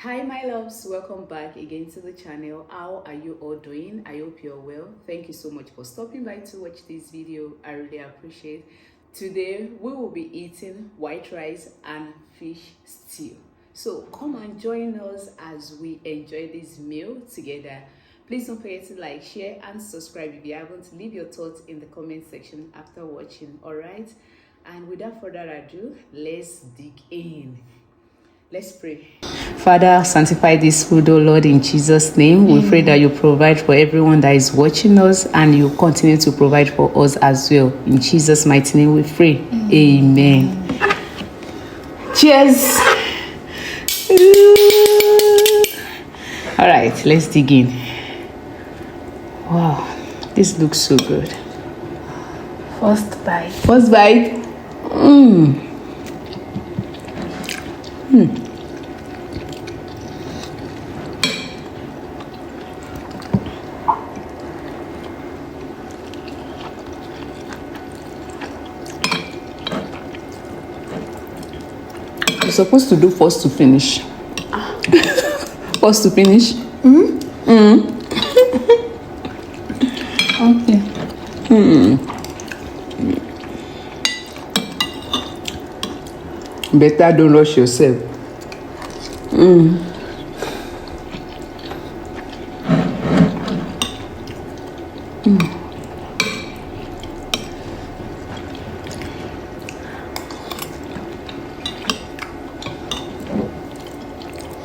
Hi my loves, welcome back again to the channel. How are you all doing? I hope you're well. Thank you so much for stopping by to watch this video. I really appreciate. Today we will be eating white rice and fish stew. So come and join us as we enjoy this meal together. Please don't forget to like, share and subscribe if you haven't. Leave your thoughts in the comment section after watching. All right, and without further ado, let's dig in. Let's pray. Father, sanctify this food, O Lord, in Jesus' name. We pray that you provide for everyone that is watching us and you continue to provide for us as well. In Jesus' mighty name we pray. Amen. Cheers. All right, let's dig in. Wow, this looks so good. First bite. First bite. You're supposed to do first to finish. First to finish. Okay. Better don't rush yourself.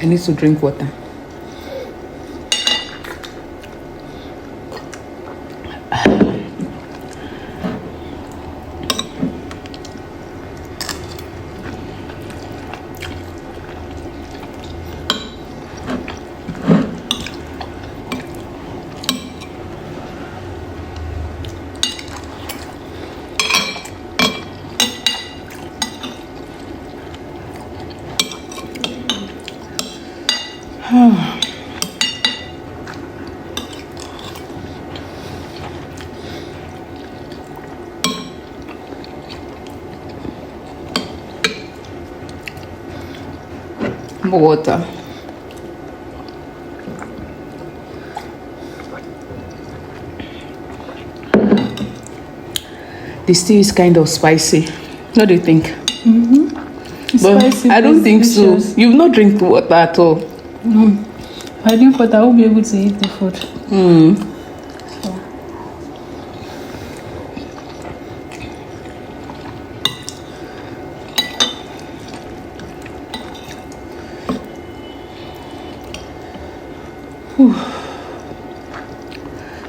I need to drink water. More water. The stew is kind of spicy. What do you think? But Spicy, I don't think delicious. so. You've not drink water at all. If I drink water, I won't be able to eat the food.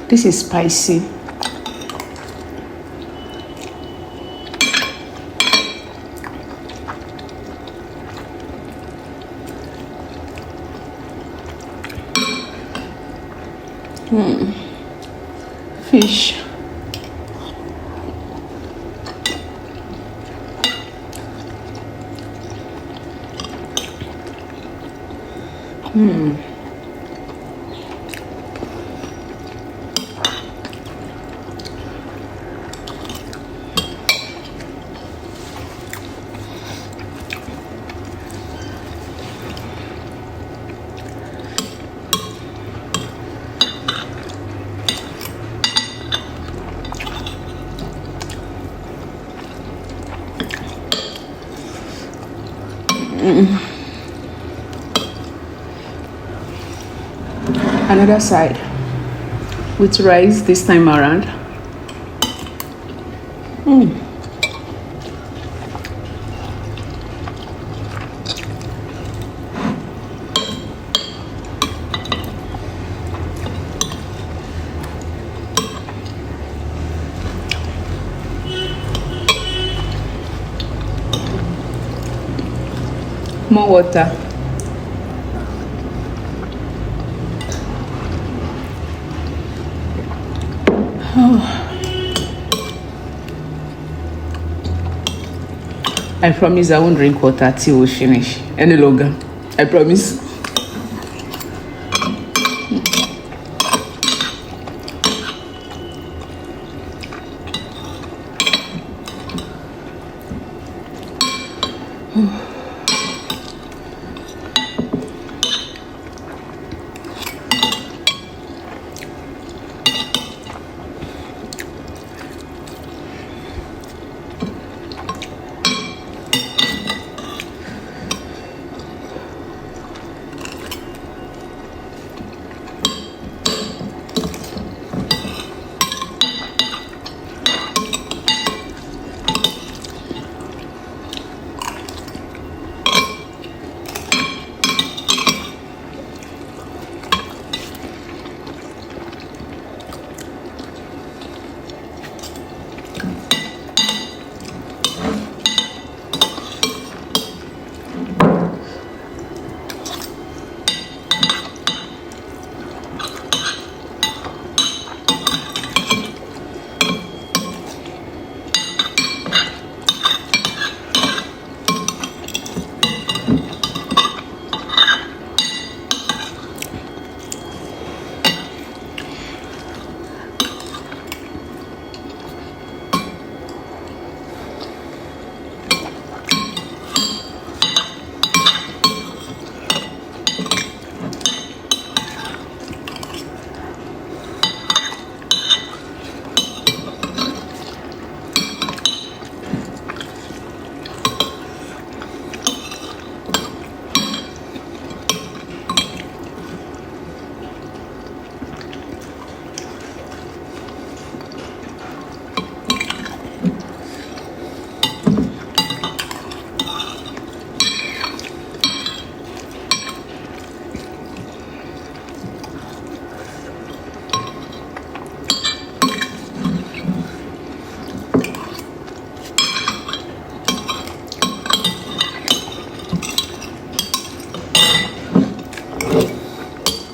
This is spicy. Fish. Another side with rice this time around. More water. I promise I won't drink water till we finish any longer. I promise.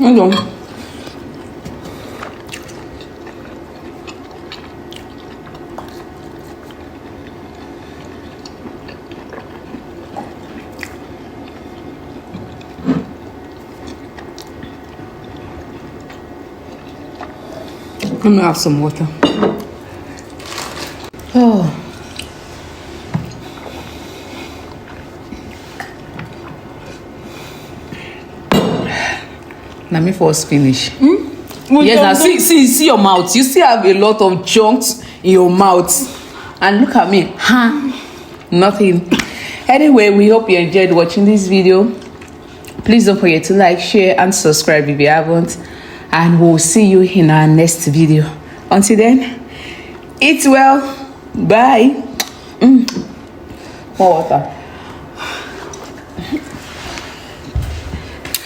Hold on. Let me have some water. Oh. Let me first finish. Yes, now see your mouth. You still have a lot of chunks in your mouth. And look at me. Nothing. Anyway, we hope you enjoyed watching this video. Please don't forget to like, share, and subscribe if you haven't. And we'll see you in our next video. Until then, eat well. Bye. More water.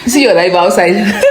See your life outside.